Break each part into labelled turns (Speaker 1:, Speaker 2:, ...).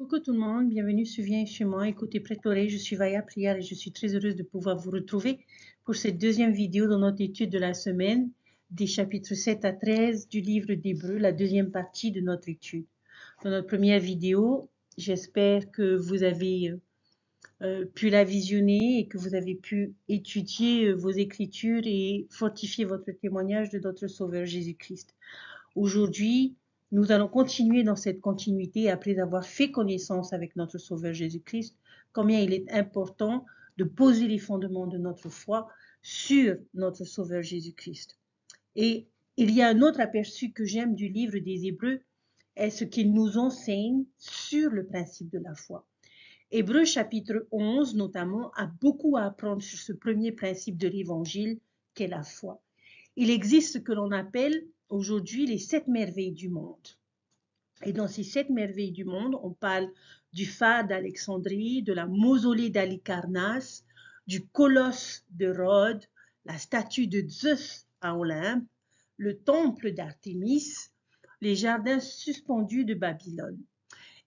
Speaker 1: Coucou tout le monde, bienvenue sur Viens chez moi, écoutez prête l'oreille, je suis Vaya Prière et je suis très heureuse de pouvoir vous retrouver pour cette deuxième vidéo dans notre étude de la semaine des chapitres 7 à 13 du livre d'Hébreux, la deuxième partie de notre étude. Dans notre première vidéo, j'espère que vous avez pu la visionner et que vous avez pu étudier vos écritures et fortifier votre témoignage de notre Sauveur Jésus-Christ. Aujourd'hui, nous allons continuer dans cette continuité après avoir fait connaissance avec notre Sauveur Jésus-Christ, combien il est important de poser les fondements de notre foi sur notre Sauveur Jésus-Christ. Et il y a un autre aperçu que j'aime du livre des Hébreux, est ce qu'il nous enseigne sur le principe de la foi. Hébreux chapitre 11 notamment a beaucoup à apprendre sur ce premier principe de l'évangile qu'est la foi. Il existe ce que l'on appelle aujourd'hui les 7 merveilles du monde. Et dans ces 7 merveilles du monde, on parle du phare d'Alexandrie, de la mausolée d'Halicarnasse, du colosse de Rhodes, la statue de Zeus à Olympe, le temple d'Artémis, les jardins suspendus de Babylone.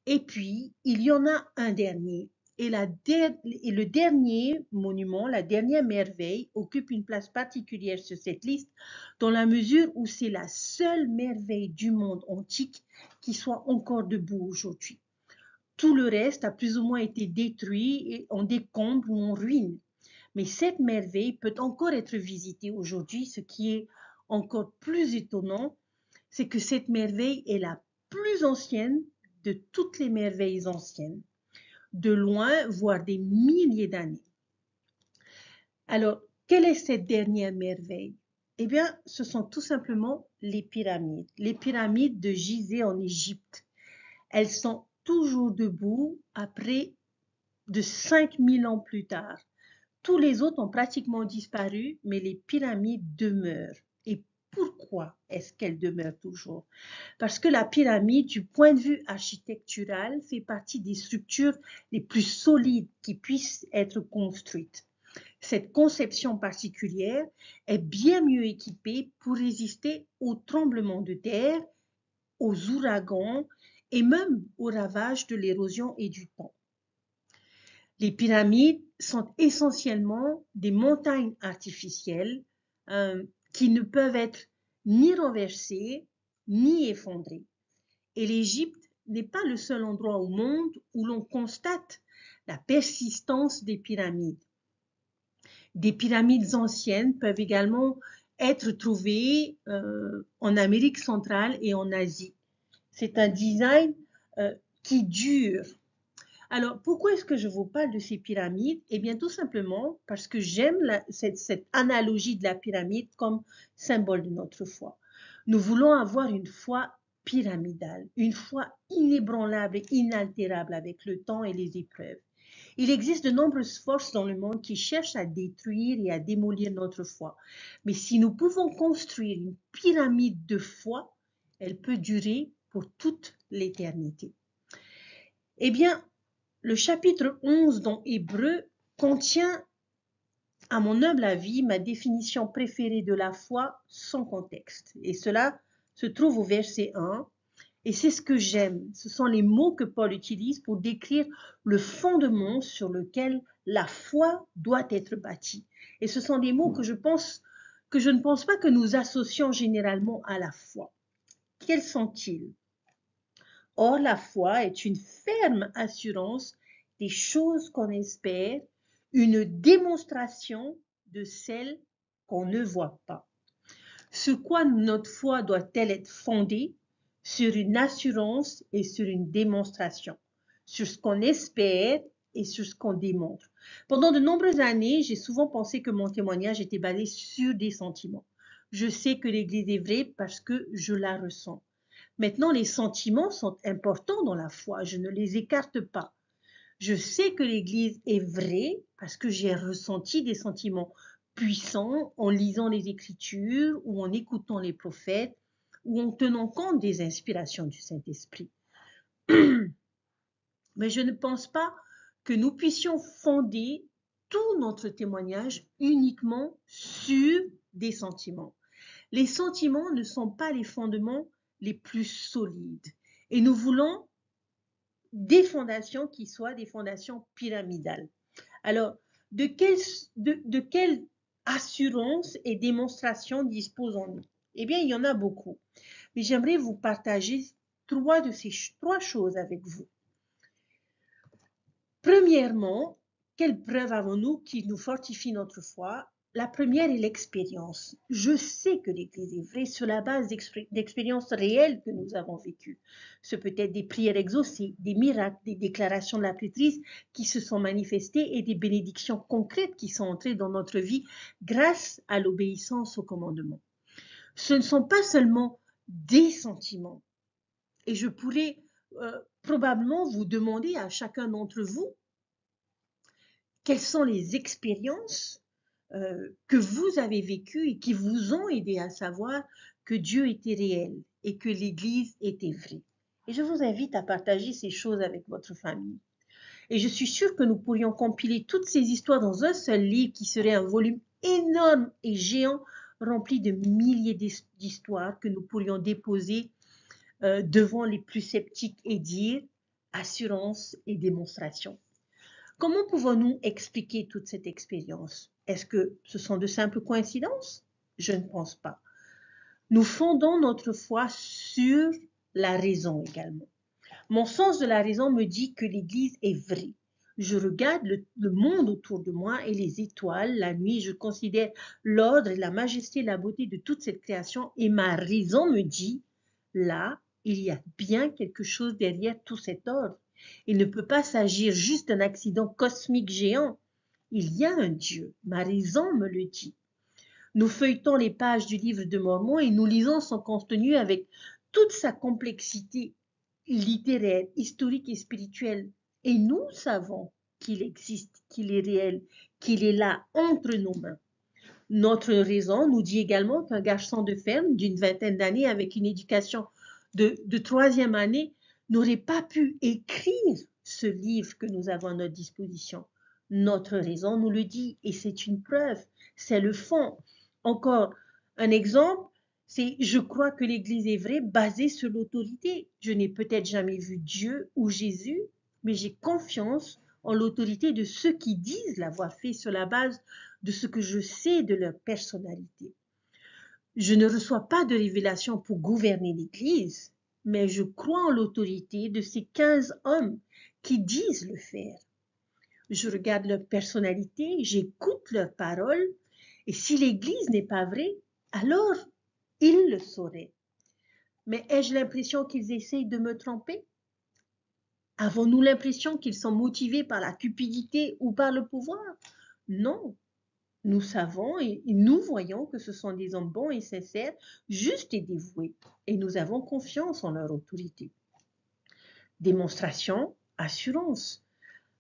Speaker 1: Et puis, il y en a un dernier. Et le dernier monument, la dernière merveille, occupe une place particulière sur cette liste, dans la mesure où c'est la seule merveille du monde antique qui soit encore debout aujourd'hui. Tout le reste a plus ou moins été détruit et en décombre ou en ruine. Mais cette merveille peut encore être visitée aujourd'hui. Ce qui est encore plus étonnant, c'est que cette merveille est la plus ancienne de toutes les merveilles anciennes, de loin, voire des milliers d'années. Alors, quelle est cette dernière merveille? Eh bien, ce sont tout simplement les pyramides de Gizeh en Égypte. Elles sont toujours debout après de 5000 ans plus tard. Tous les autres ont pratiquement disparu, mais les pyramides demeurent. Et pourquoi est-ce qu'elles demeurent toujours? Parce que la pyramide, du point de vue architectural, fait partie des structures les plus solides qui puissent être construites. Cette conception particulière est bien mieux équipée pour résister aux tremblements de terre, aux ouragans et même aux ravages de l'érosion et du temps. Les pyramides sont essentiellement des montagnes artificielles qui ne peuvent être ni renversées ni effondrées. Et l'Égypte n'est pas le seul endroit au monde où l'on constate la persistance des pyramides. Des pyramides anciennes peuvent également être trouvées en Amérique centrale et en Asie. C'est un design qui dure. Alors, pourquoi est-ce que je vous parle de ces pyramides? Eh bien, tout simplement parce que j'aime cette analogie de la pyramide comme symbole de notre foi. Nous voulons avoir une foi pyramidale, une foi inébranlable et inaltérable avec le temps et les épreuves. Il existe de nombreuses forces dans le monde qui cherchent à détruire et à démolir notre foi. Mais si nous pouvons construire une pyramide de foi, elle peut durer pour toute l'éternité. Eh bien, le chapitre 11 dans Hébreux contient, à mon humble avis, ma définition préférée de la foi sans contexte. Et cela se trouve au verset 1. Et c'est ce que j'aime. Ce sont les mots que Paul utilise pour décrire le fondement sur lequel la foi doit être bâtie. Et ce sont des mots que je ne pense pas que nous associons généralement à la foi. Quels sont-ils? Or, la foi est une ferme assurance des choses qu'on espère, une démonstration de celles qu'on ne voit pas. Sur quoi notre foi doit-elle être fondée? Sur une assurance et sur une démonstration, sur ce qu'on espère et sur ce qu'on démontre. Pendant de nombreuses années, j'ai souvent pensé que mon témoignage était basé sur des sentiments. Je sais que l'Église est vraie parce que je la ressens. Maintenant, les sentiments sont importants dans la foi, je ne les écarte pas. Je sais que l'Église est vraie parce que j'ai ressenti des sentiments puissants en lisant les Écritures ou en écoutant les prophètes ou en tenant compte des inspirations du Saint-Esprit. Mais je ne pense pas que nous puissions fonder tout notre témoignage uniquement sur des sentiments. Les sentiments ne sont pas les fondements les plus solides. Et nous voulons des fondations qui soient des fondations pyramidales. Alors, de quelle assurance et démonstration disposons-nous? Eh bien, il y en a beaucoup. Mais j'aimerais vous partager trois choses avec vous. Premièrement, quelle preuve avons-nous qui nous fortifie notre foi? La première est l'expérience. Je sais que l'Église est vraie sur la base d'expériences réelles que nous avons vécues. Ce peut être des prières exaucées, des miracles, des déclarations de la prêtrise qui se sont manifestées et des bénédictions concrètes qui sont entrées dans notre vie grâce à l'obéissance au commandement. Ce ne sont pas seulement des sentiments. Et je pourrais probablement vous demander à chacun d'entre vous quelles sont les expériences que vous avez vécues et qui vous ont aidé à savoir que Dieu était réel et que l'Église était vraie. Et je vous invite à partager ces choses avec votre famille. Et je suis sûre que nous pourrions compiler toutes ces histoires dans un seul livre qui serait un volume énorme et géant rempli de milliers d'histoires que nous pourrions déposer devant les plus sceptiques et dire assurance et démonstration. Comment pouvons-nous expliquer toute cette expérience? Est-ce que ce sont de simples coïncidences? Je ne pense pas. Nous fondons notre foi sur la raison également. Mon sens de la raison me dit que l'Église est vraie. Je regarde le monde autour de moi et les étoiles, la nuit, je considère l'ordre et la majesté, la beauté de toute cette création et ma raison me dit, là, il y a bien quelque chose derrière tout cet ordre. Il ne peut pas s'agir juste d'un accident cosmique géant. Il y a un Dieu, ma raison me le dit. Nous feuilletons les pages du livre de Mormon et nous lisons son contenu avec toute sa complexité littéraire, historique et spirituelle. Et nous savons qu'il existe, qu'il est réel, qu'il est là entre nos mains. Notre raison nous dit également qu'un garçon de ferme d'une vingtaine d'années avec une éducation de troisième année n'aurait pas pu écrire ce livre que nous avons à notre disposition. Notre raison nous le dit et c'est une preuve, c'est le fond. Encore un exemple, c'est je crois que l'Église est vraie basée sur l'autorité. Je n'ai peut-être jamais vu Dieu ou Jésus, mais j'ai confiance en l'autorité de ceux qui disent l'avoir fait sur la base de ce que je sais de leur personnalité. Je ne reçois pas de révélation pour gouverner l'Église, mais je crois en l'autorité de ces 15 hommes qui disent le faire. Je regarde leur personnalité, j'écoute leurs paroles, et si l'Église n'est pas vraie, alors ils le sauraient. Mais ai-je l'impression qu'ils essayent de me tromper? Avons-nous l'impression qu'ils sont motivés par la cupidité ou par le pouvoir? Non. Nous savons et nous voyons que ce sont des hommes bons et sincères, justes et dévoués, et nous avons confiance en leur autorité. Démonstration, assurance.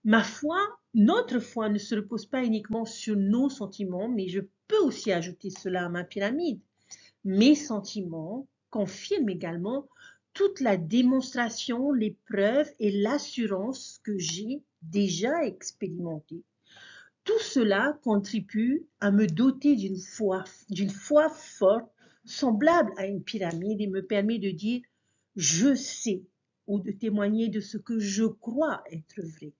Speaker 1: Ma foi, notre foi ne se repose pas uniquement sur nos sentiments, mais je peux aussi ajouter cela à ma pyramide. Mes sentiments confirment également toute la démonstration, les preuves et l'assurance que j'ai déjà expérimentées. Tout cela contribue à me doter d'une foi forte, semblable à une pyramide et me permet de dire « je sais » ou de témoigner de ce que je crois être vrai.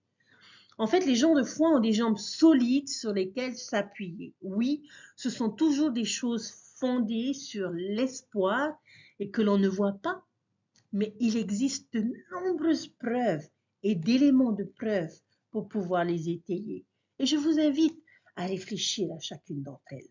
Speaker 1: En fait, les gens de foi ont des jambes solides sur lesquelles s'appuyer. Oui, ce sont toujours des choses fondées sur l'espoir et que l'on ne voit pas, mais il existe de nombreuses preuves et d'éléments de preuve pour pouvoir les étayer. Et je vous invite à réfléchir à chacune d'entre elles.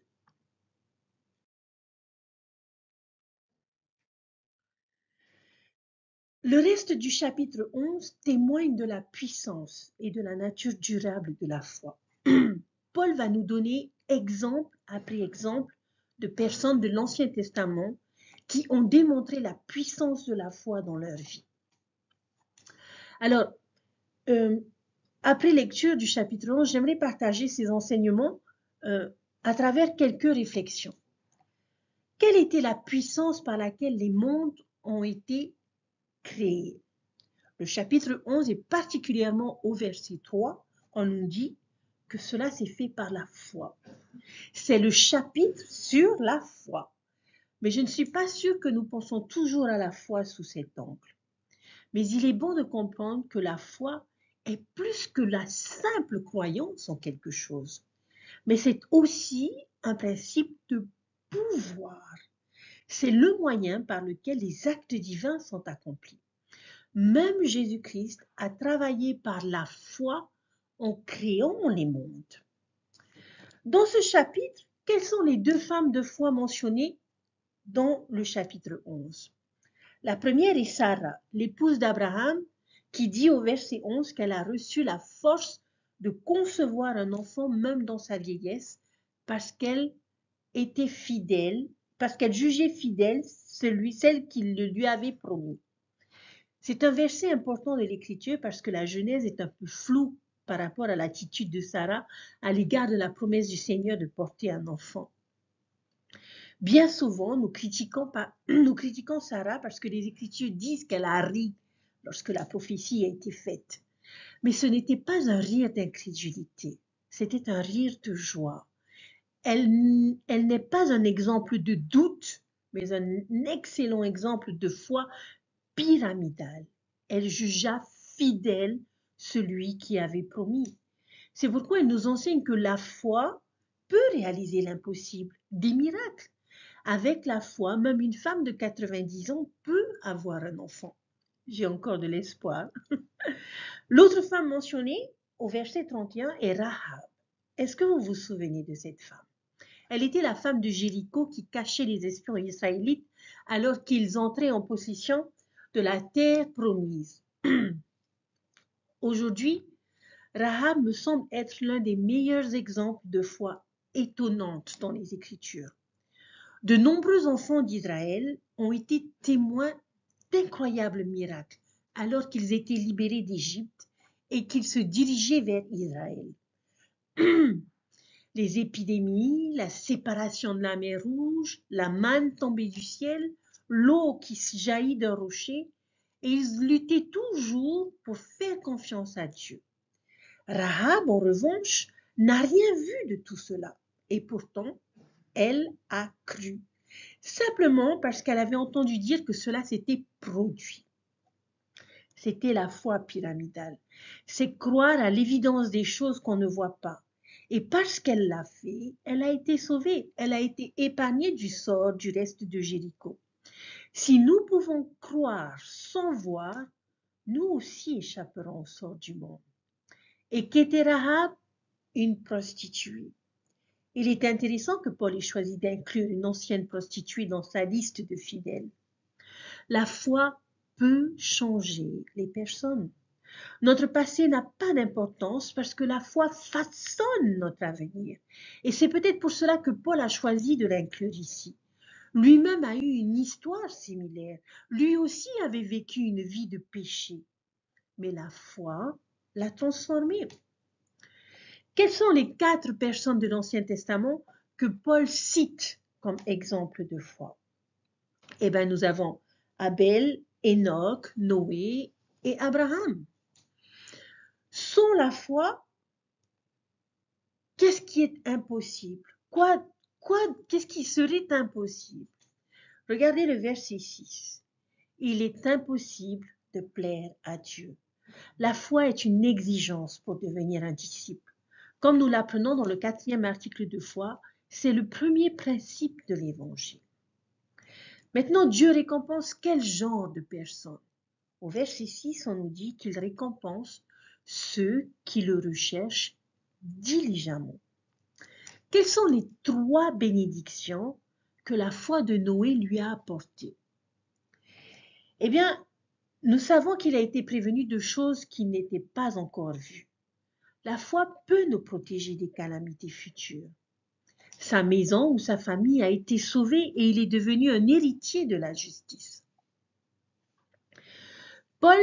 Speaker 1: Le reste du chapitre 11 témoigne de la puissance et de la nature durable de la foi. Paul va nous donner exemple après exemple de personnes de l'Ancien Testament qui ont démontré la puissance de la foi dans leur vie. Alors, après lecture du chapitre 11, j'aimerais partager ces enseignements à travers quelques réflexions. Quelle était la puissance par laquelle les mondes ont été créés? Le chapitre 11 est particulièrement au verset 3, on nous dit que cela s'est fait par la foi. C'est le chapitre sur la foi. Mais je ne suis pas sûre que nous pensons toujours à la foi sous cet angle. Mais il est bon de comprendre que la foi est plus que la simple croyance en quelque chose. Mais c'est aussi un principe de pouvoir. C'est le moyen par lequel les actes divins sont accomplis. Même Jésus-Christ a travaillé par la foi en créant les mondes. Dans ce chapitre, quelles sont les deux femmes de foi mentionnées dans le chapitre 11? La première est Sarah, l'épouse d'Abraham, qui dit au verset 11 qu'elle a reçu la force de concevoir un enfant même dans sa vieillesse parce qu'elle était fidèle, parce qu'elle jugeait fidèle celle qui le lui avait promis. C'est un verset important de l'Écriture parce que la Genèse est un peu floue par rapport à l'attitude de Sarah à l'égard de la promesse du Seigneur de porter un enfant. Bien souvent, nous critiquons Sarah parce que les Écritures disent qu'elle a ri lorsque la prophétie a été faite. Mais ce n'était pas un rire d'incrédulité, c'était un rire de joie. Elle n'est pas un exemple de doute, mais un excellent exemple de foi pyramidale. Elle jugea fidèle celui qui avait promis. C'est pourquoi elle nous enseigne que la foi peut réaliser l'impossible, des miracles. Avec la foi, même une femme de 90 ans peut avoir un enfant. J'ai encore de l'espoir. L'autre femme mentionnée au verset 31 est Rahab. Est-ce que vous vous souvenez de cette femme? Elle était la femme de Jéricho qui cachait les espions israélites alors qu'ils entraient en possession de la terre promise. Aujourd'hui, Rahab me semble être l'un des meilleurs exemples de foi étonnante dans les Écritures. De nombreux enfants d'Israël ont été témoins d'incroyables miracles alors qu'ils étaient libérés d'Égypte et qu'ils se dirigeaient vers Israël. Les épidémies, la séparation de la mer Rouge, la manne tombée du ciel, l'eau qui jaillit d'un rocher, et ils luttaient toujours pour faire confiance à Dieu. Rahab, en revanche, n'a rien vu de tout cela, et pourtant, elle a cru, simplement parce qu'elle avait entendu dire que cela s'était produit. C'était la foi pyramidale, c'est croire à l'évidence des choses qu'on ne voit pas. Et parce qu'elle l'a fait, elle a été sauvée, elle a été épargnée du sort du reste de Jéricho. Si nous pouvons croire sans voir, nous aussi échapperons au sort du monde. Et qu'était Rahab? Une prostituée. Il est intéressant que Paul ait choisi d'inclure une ancienne prostituée dans sa liste de fidèles. La foi peut changer les personnes. Notre passé n'a pas d'importance parce que la foi façonne notre avenir. Et c'est peut-être pour cela que Paul a choisi de l'inclure ici. Lui-même a eu une histoire similaire. Lui aussi avait vécu une vie de péché. Mais la foi l'a transformé. Quelles sont les 4 personnes de l'Ancien Testament que Paul cite comme exemple de foi? Eh bien, nous avons Abel, Enoch, Noé et Abraham. Sans la foi, qu'est-ce qui est impossible? Qu'est-ce qui serait impossible? Regardez le verset 6. Il est impossible de plaire à Dieu. La foi est une exigence pour devenir un disciple. Comme nous l'apprenons dans le 4e article de foi, c'est le premier principe de l'Évangile. Maintenant, Dieu récompense quel genre de personnes? Au verset 6, on nous dit qu'il récompense ceux qui le recherchent diligemment. Quelles sont les 3 bénédictions que la foi de Noé lui a apportées? Eh bien, nous savons qu'il a été prévenu de choses qui n'étaient pas encore vues. La foi peut nous protéger des calamités futures. Sa maison ou sa famille a été sauvée et il est devenu un héritier de la justice. Paul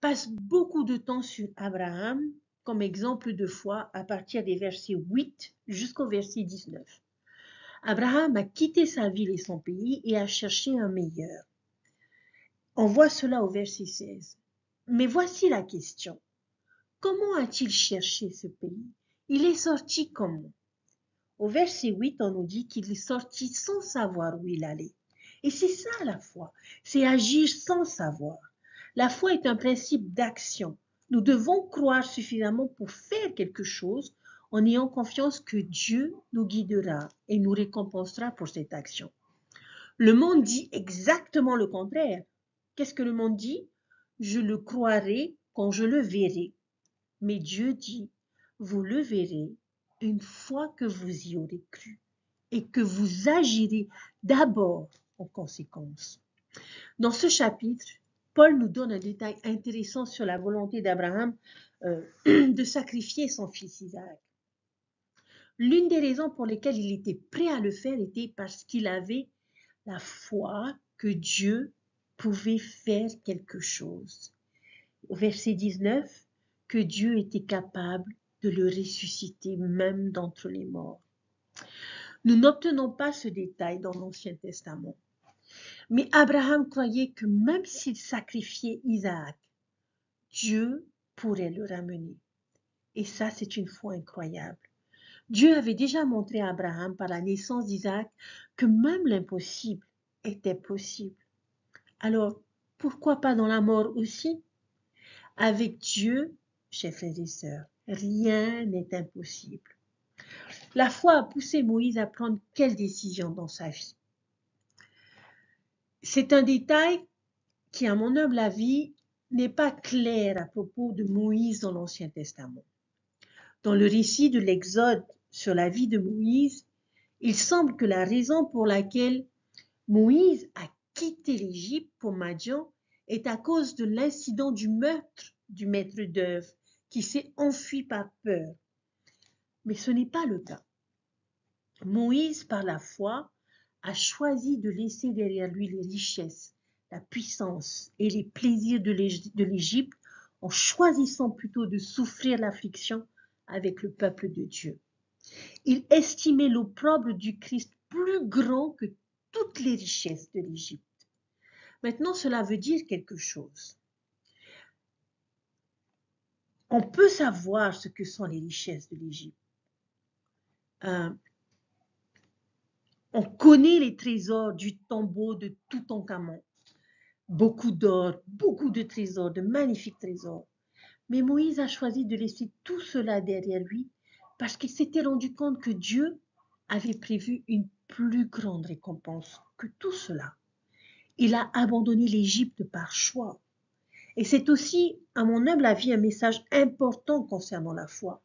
Speaker 1: passe beaucoup de temps sur Abraham comme exemple de foi à partir des versets 8 jusqu'au verset 19. Abraham a quitté sa ville et son pays et a cherché un meilleur. On voit cela au verset 16. Mais voici la question. Comment a-t-il cherché ce pays? Il est sorti comment? Au verset 8, on nous dit qu'il est sorti sans savoir où il allait. Et c'est ça la foi, c'est agir sans savoir. La foi est un principe d'action. Nous devons croire suffisamment pour faire quelque chose en ayant confiance que Dieu nous guidera et nous récompensera pour cette action. Le monde dit exactement le contraire. Qu'est-ce que le monde dit? Je le croirai quand je le verrai. Mais Dieu dit, vous le verrez une fois que vous y aurez cru et que vous agirez d'abord en conséquence. Dans ce chapitre, Paul nous donne un détail intéressant sur la volonté d'Abraham de sacrifier son fils Isaac. L'une des raisons pour lesquelles il était prêt à le faire était parce qu'il avait la foi que Dieu pouvait faire quelque chose. Au verset 19, que Dieu était capable de le ressusciter même d'entre les morts. Nous n'obtenons pas ce détail dans l'Ancien Testament. Mais Abraham croyait que même s'il sacrifiait Isaac, Dieu pourrait le ramener. Et ça, c'est une foi incroyable. Dieu avait déjà montré à Abraham par la naissance d'Isaac que même l'impossible était possible. Alors, pourquoi pas dans la mort aussi? Avec Dieu, chers frères et sœurs, rien n'est impossible. La foi a poussé Moïse à prendre quelle décision dans sa vie? C'est un détail qui, à mon humble avis, n'est pas clair à propos de Moïse dans l'Ancien Testament. Dans le récit de l'Exode sur la vie de Moïse, il semble que la raison pour laquelle Moïse a quitté l'Égypte pour Madian est à cause de l'incident du meurtre du maître d'œuvre qui s'est enfui par peur. Mais ce n'est pas le cas. Moïse, par la foi, a choisi de laisser derrière lui les richesses, la puissance et les plaisirs de l'Égypte en choisissant plutôt de souffrir l'affliction avec le peuple de Dieu. Il estimait l'opprobre du Christ plus grand que toutes les richesses de l'Égypte. Maintenant, cela veut dire quelque chose. On peut savoir ce que sont les richesses de l'Égypte. On connaît les trésors du tombeau de Toutankhamon. Beaucoup d'or, beaucoup de trésors, de magnifiques trésors. Mais Moïse a choisi de laisser tout cela derrière lui parce qu'il s'était rendu compte que Dieu avait prévu une plus grande récompense que tout cela. Il a abandonné l'Égypte par choix. Et c'est aussi, à mon humble avis, un message important concernant la foi.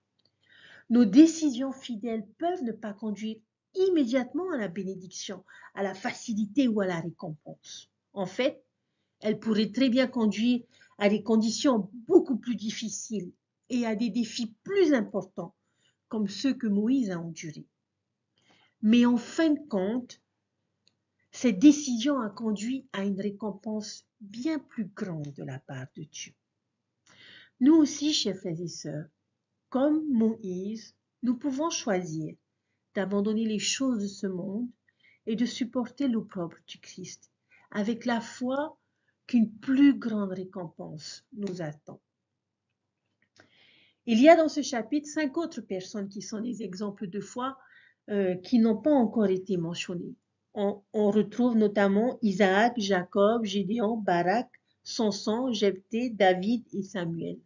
Speaker 1: Nos décisions fidèles peuvent ne pas conduire immédiatement à la bénédiction, à la facilité ou à la récompense. En fait, elles pourraient très bien conduire à des conditions beaucoup plus difficiles et à des défis plus importants, comme ceux que Moïse a endurés. Mais en fin de compte, cette décision a conduit à une récompense bien plus grande de la part de Dieu. Nous aussi, chers frères et sœurs, comme Moïse, nous pouvons choisir d'abandonner les choses de ce monde et de supporter l'opprobre du Christ, avec la foi qu'une plus grande récompense nous attend. Il y a dans ce chapitre 5 autres personnes qui sont des exemples de foi qui n'ont pas encore été mentionnées. On retrouve notamment Isaac, Jacob, Gédéon, Barak, Samson, Jephthé, David et Samuel.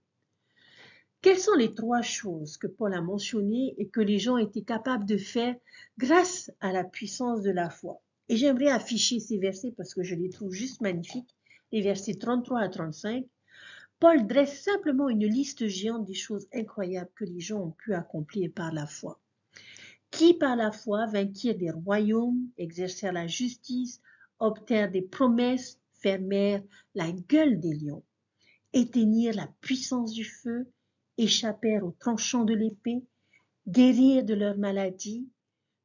Speaker 1: Quelles sont les 3 choses que Paul a mentionnées et que les gens étaient capables de faire grâce à la puissance de la foi? Et j'aimerais afficher ces versets parce que je les trouve juste magnifiques, les versets 33 à 35. Paul dresse simplement une liste géante des choses incroyables que les gens ont pu accomplir par la foi. Qui par la foi vainquirent des royaumes, exercèrent la justice, obtinrent des promesses, fermèrent la gueule des lions, éteignirent la puissance du feu, échappèrent aux tranchants de l'épée, guérirent de leurs maladies,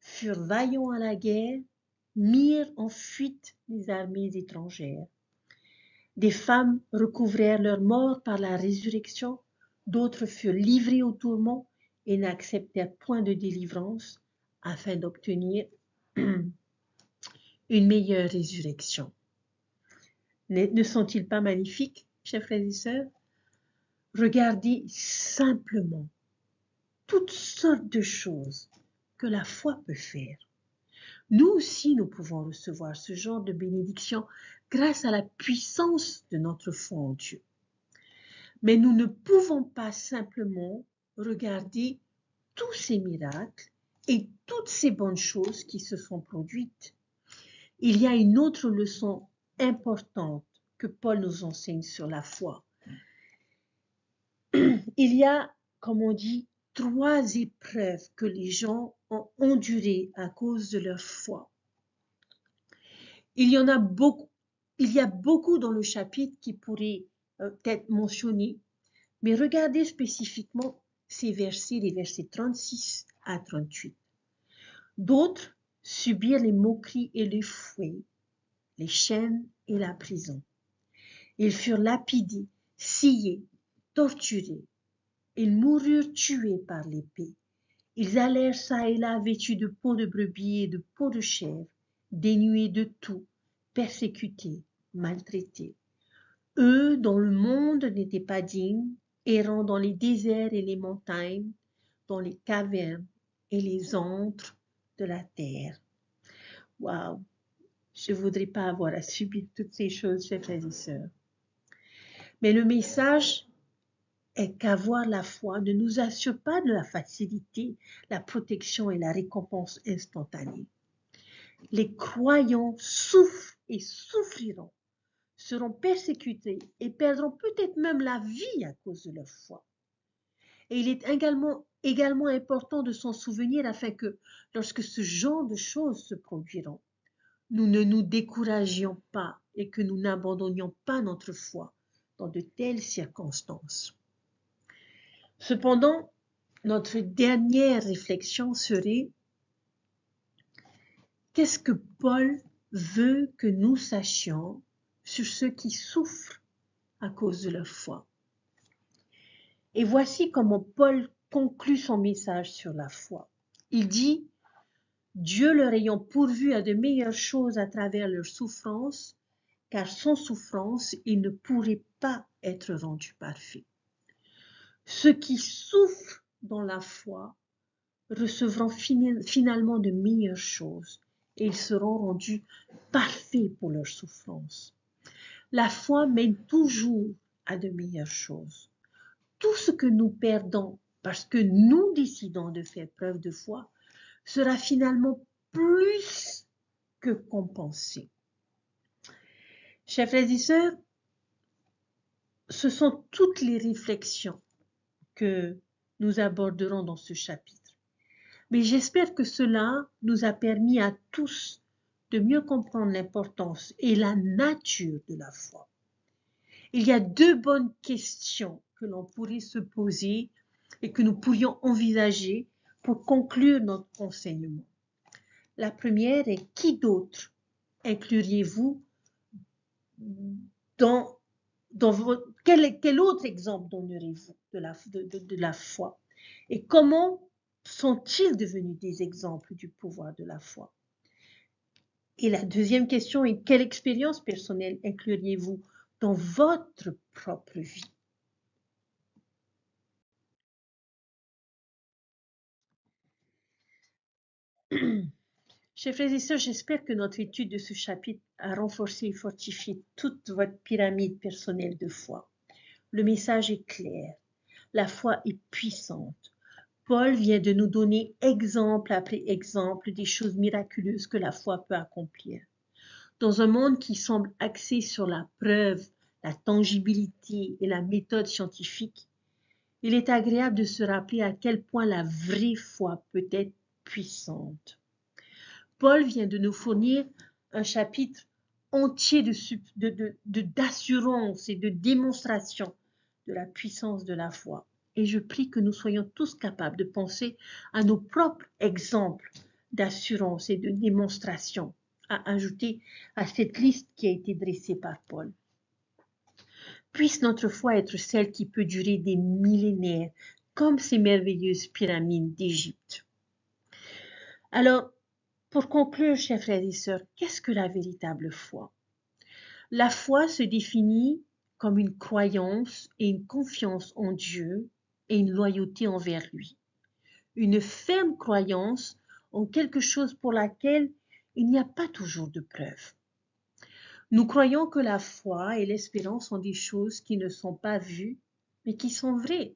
Speaker 1: furent vaillants à la guerre, mirent en fuite les armées étrangères. Des femmes recouvrèrent leur mort par la résurrection, d'autres furent livrées au tourment et n'acceptèrent point de délivrance afin d'obtenir une meilleure résurrection. Ne sont-ils pas magnifiques, chers frères et sœurs? Regardez simplement toutes sortes de choses que la foi peut faire. Nous aussi, nous pouvons recevoir ce genre de bénédiction grâce à la puissance de notre foi en Dieu. Mais nous ne pouvons pas simplement regarder tous ces miracles et toutes ces bonnes choses qui se sont produites. Il y a une autre leçon importante que Paul nous enseigne sur la foi. Il y a, comme on dit, 3 épreuves que les gens ont endurées à cause de leur foi. Il y a beaucoup dans le chapitre qui pourraient être mentionnés, mais regardez spécifiquement ces versets, les versets 36 à 38. D'autres subirent les moqueries et les fouets, les chaînes et la prison. Ils furent lapidés, sciés, torturés. Ils moururent tués par l'épée. Ils allèrent çà et là vêtus de peaux de brebis et de peaux de chèvre, dénués de tout, persécutés, maltraités. Eux dont le monde n'était pas digne, errant dans les déserts et les montagnes, dans les cavernes et les antres de la terre. Waouh! Je ne voudrais pas avoir à subir toutes ces choses, chers frères et sœurs. Mais le message est qu'avoir la foi ne nous assure pas de la facilité, la protection et la récompense instantanée. Les croyants souffrent et souffriront, seront persécutés et perdront peut-être même la vie à cause de leur foi. Et il est également important de s'en souvenir afin que, lorsque ce genre de choses se produiront, nous ne nous découragions pas et que nous n'abandonnions pas notre foi dans de telles circonstances. Cependant, notre dernière réflexion serait: qu'est-ce que Paul veut que nous sachions sur ceux qui souffrent à cause de leur foi? Et voici comment Paul conclut son message sur la foi. Il dit: Dieu leur ayant pourvu à de meilleures choses à travers leur souffrance, car sans souffrance, ils ne pourraient pas être rendus parfaits. Ceux qui souffrent dans la foi recevront finalement de meilleures choses et ils seront rendus parfaits pour leur souffrance. La foi mène toujours à de meilleures choses. Tout ce que nous perdons parce que nous décidons de faire preuve de foi sera finalement plus que compensé. Chers frères et sœurs, ce sont toutes les réflexions que nous aborderons dans ce chapitre. Mais j'espère que cela nous a permis à tous de mieux comprendre l'importance et la nature de la foi. Il y a 2 bonnes questions que l'on pourrait se poser et que nous pourrions envisager pour conclure notre enseignement. La première est: qui d'autre incluriez-vous dans votre... Quel autre exemple donneriez-vous de la foi? Et comment sont-ils devenus des exemples du pouvoir de la foi? Et la deuxième question est: quelle expérience personnelle incluriez-vous dans votre propre vie? Chers frères et sœurs, j'espère que notre étude de ce chapitre a renforcé et fortifié toute votre pyramide personnelle de foi. Le message est clair. La foi est puissante. Paul vient de nous donner exemple après exemple des choses miraculeuses que la foi peut accomplir. Dans un monde qui semble axé sur la preuve, la tangibilité et la méthode scientifique, il est agréable de se rappeler à quel point la vraie foi peut être puissante. Paul vient de nous fournir un chapitre entier d'assurance et de démonstration de la puissance de la foi. Et je prie que nous soyons tous capables de penser à nos propres exemples d'assurance et de démonstration à ajouter à cette liste qui a été dressée par Paul. Puisse notre foi être celle qui peut durer des millénaires, comme ces merveilleuses pyramides d'Égypte. Alors, pour conclure, chers frères et sœurs, qu'est-ce que la véritable foi? La foi se définit comme une croyance et une confiance en Dieu et une loyauté envers lui. Une ferme croyance en quelque chose pour laquelle il n'y a pas toujours de preuve. Nous croyons que la foi et l'espérance sont des choses qui ne sont pas vues, mais qui sont vraies.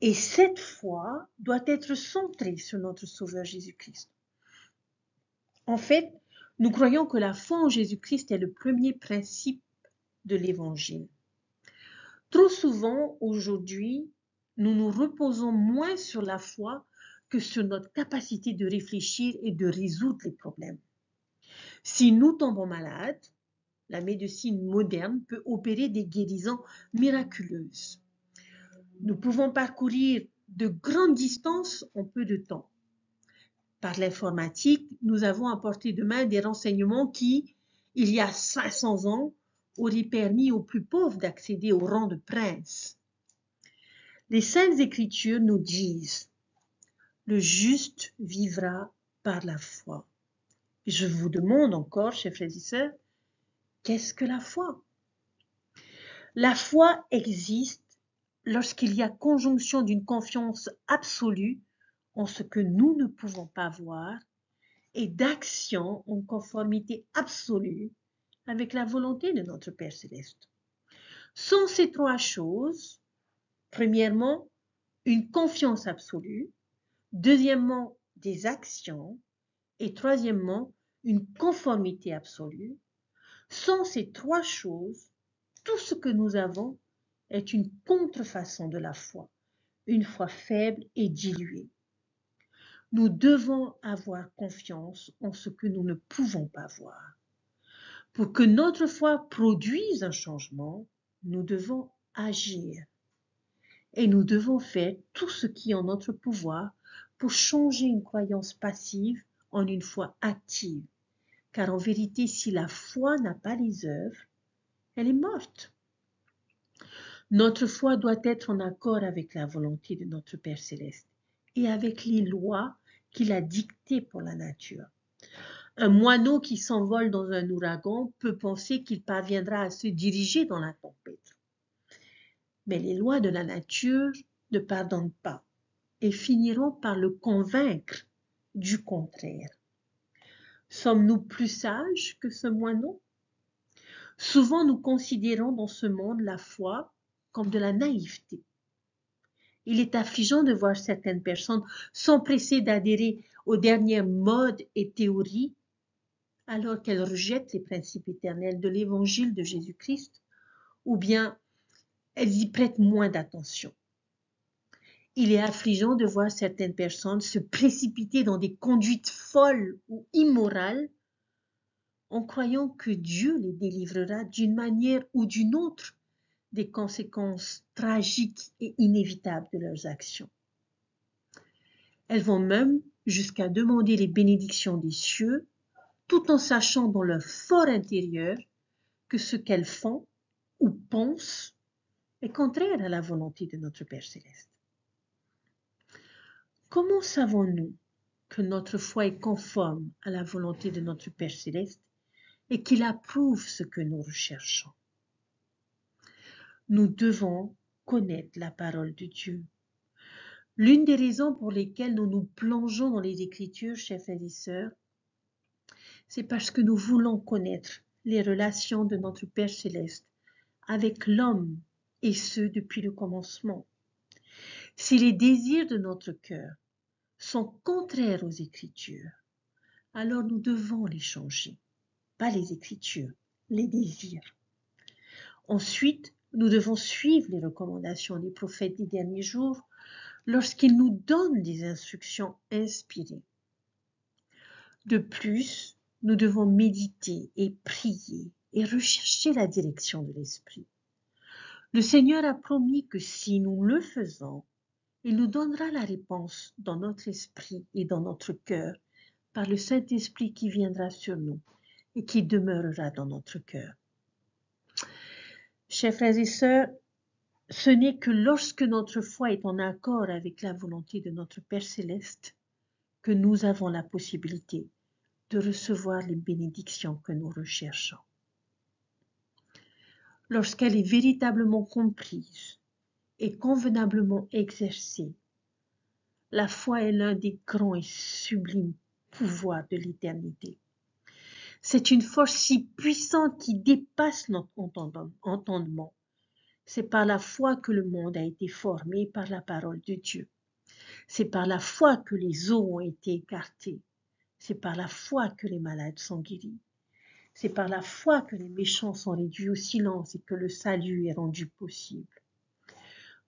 Speaker 1: Et cette foi doit être centrée sur notre Sauveur Jésus-Christ. En fait, nous croyons que la foi en Jésus-Christ est le premier principe de l'Évangile. Trop souvent, aujourd'hui, nous nous reposons moins sur la foi que sur notre capacité de réfléchir et de résoudre les problèmes. Si nous tombons malades, la médecine moderne peut opérer des guérisons miraculeuses. Nous pouvons parcourir de grandes distances en peu de temps. Par l'informatique, nous avons à portée de main des renseignements qui, il y a 500 ans, auraient permis aux plus pauvres d'accéder au rang de prince. Les Saintes Écritures nous disent « Le juste vivra par la foi ». Je vous demande encore, chers frères et sœurs, qu'est-ce que la foi? La foi existe lorsqu'il y a conjonction d'une confiance absolue en ce que nous ne pouvons pas voir et d'action en conformité absolue avec la volonté de notre Père Céleste. Sans ces trois choses, premièrement, une confiance absolue, deuxièmement, des actions et troisièmement, une conformité absolue, sans ces trois choses, tout ce que nous avons est une contrefaçon de la foi, une foi faible et diluée. Nous devons avoir confiance en ce que nous ne pouvons pas voir. Pour que notre foi produise un changement, nous devons agir. Et nous devons faire tout ce qui est en notre pouvoir pour changer une croyance passive en une foi active. Car en vérité, si la foi n'a pas les œuvres, elle est morte. Notre foi doit être en accord avec la volonté de notre Père Céleste et avec les lois qu'il a dictées pour la nature. Un moineau qui s'envole dans un ouragan peut penser qu'il parviendra à se diriger dans la tempête. Mais les lois de la nature ne pardonnent pas et finiront par le convaincre du contraire. Sommes-nous plus sages que ce moineau? Souvent, nous considérons dans ce monde la foi comme de la naïveté. Il est affligeant de voir certaines personnes s'empresser d'adhérer aux dernières modes et théories alors qu'elles rejettent les principes éternels de l'évangile de Jésus-Christ, ou bien elles y prêtent moins d'attention. Il est affligeant de voir certaines personnes se précipiter dans des conduites folles ou immorales en croyant que Dieu les délivrera d'une manière ou d'une autre des conséquences tragiques et inévitables de leurs actions. Elles vont même jusqu'à demander les bénédictions des cieux, tout en sachant dans leur fort intérieur que ce qu'elles font ou pensent est contraire à la volonté de notre Père Céleste. Comment savons-nous que notre foi est conforme à la volonté de notre Père Céleste et qu'il approuve ce que nous recherchons? Nous devons connaître la parole de Dieu. L'une des raisons pour lesquelles nous nous plongeons dans les Écritures, chers frères et sœurs, c'est parce que nous voulons connaître les relations de notre Père Céleste avec l'homme, et ce depuis le commencement. Si les désirs de notre cœur sont contraires aux Écritures, alors nous devons les changer. Pas les Écritures, les désirs. Ensuite, nous devons suivre les recommandations des prophètes des derniers jours lorsqu'ils nous donnent des instructions inspirées. De plus, nous devons méditer et prier et rechercher la direction de l'Esprit. Le Seigneur a promis que si nous le faisons, il nous donnera la réponse dans notre esprit et dans notre cœur par le Saint-Esprit qui viendra sur nous et qui demeurera dans notre cœur. Chers frères et sœurs, ce n'est que lorsque notre foi est en accord avec la volonté de notre Père Céleste que nous avons la possibilité de recevoir les bénédictions que nous recherchons. Lorsqu'elle est véritablement comprise et convenablement exercée, La foi est l'un des grands et sublimes pouvoirs de l'éternité. C'est une force si puissante qui dépasse notre entendement. C'est par la foi que le monde a été formé par la parole de Dieu. C'est par la foi que les eaux ont été écartées. C'est par la foi que les malades sont guéris. C'est par la foi que les méchants sont réduits au silence et que le salut est rendu possible.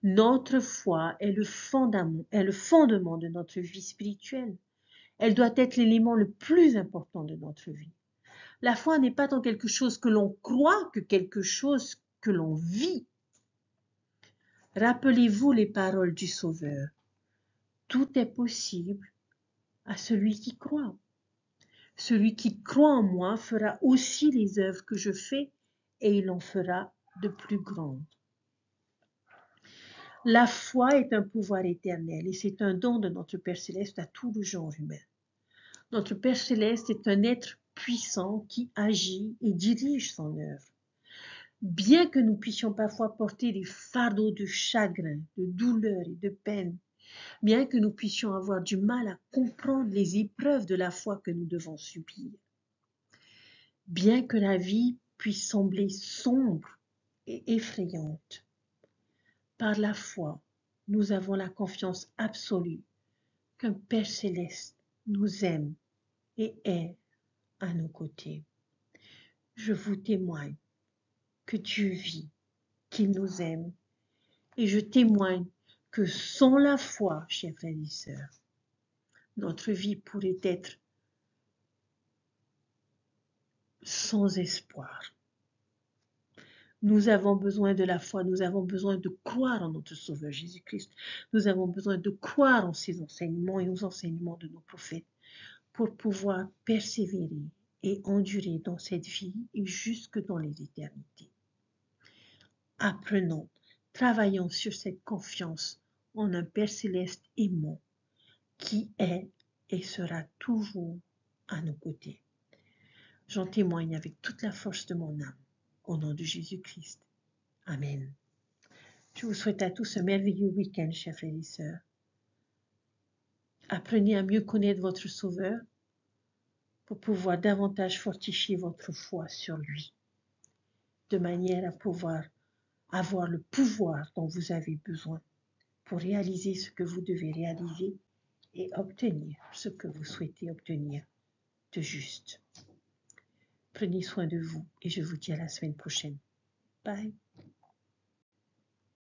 Speaker 1: Notre foi est le fondement de notre vie spirituelle. Elle doit être l'élément le plus important de notre vie. La foi n'est pas tant quelque chose que l'on croit que quelque chose que l'on vit. Rappelez-vous les paroles du Sauveur. Tout est possible à celui qui croit. Celui qui croit en moi fera aussi les œuvres que je fais et il en fera de plus grandes. La foi est un pouvoir éternel et c'est un don de notre Père Céleste à tout le genre humain. Notre Père Céleste est un être puissant qui agit et dirige son œuvre. Bien que nous puissions parfois porter des fardeaux de chagrin, de douleur et de peine, bien que nous puissions avoir du mal à comprendre les épreuves de la foi que nous devons subir, bien que la vie puisse sembler sombre et effrayante, par la foi, nous avons la confiance absolue qu'un Père céleste nous aime et est à nos côtés. Je vous témoigne que Dieu vit, qu'il nous aime, et je témoigne que sans la foi, chers frères et sœurs, notre vie pourrait être sans espoir. Nous avons besoin de la foi, nous avons besoin de croire en notre Sauveur Jésus-Christ. Nous avons besoin de croire en ses enseignements et aux enseignements de nos prophètes pour pouvoir persévérer et endurer dans cette vie et jusque dans les éternités. Apprenons, travaillons sur cette confiance en un Père céleste aimant qui est et sera toujours à nos côtés. J'en témoigne avec toute la force de mon âme, au nom de Jésus-Christ. Amen. Je vous souhaite à tous un merveilleux week-end, chers frères et sœurs. Apprenez à mieux connaître votre Sauveur pour pouvoir davantage fortifier votre foi sur lui, de manière à pouvoir avoir le pouvoir dont vous avez besoin pour réaliser ce que vous devez réaliser et obtenir ce que vous souhaitez obtenir de juste. Prenez soin de vous et je vous dis à la semaine prochaine. Bye.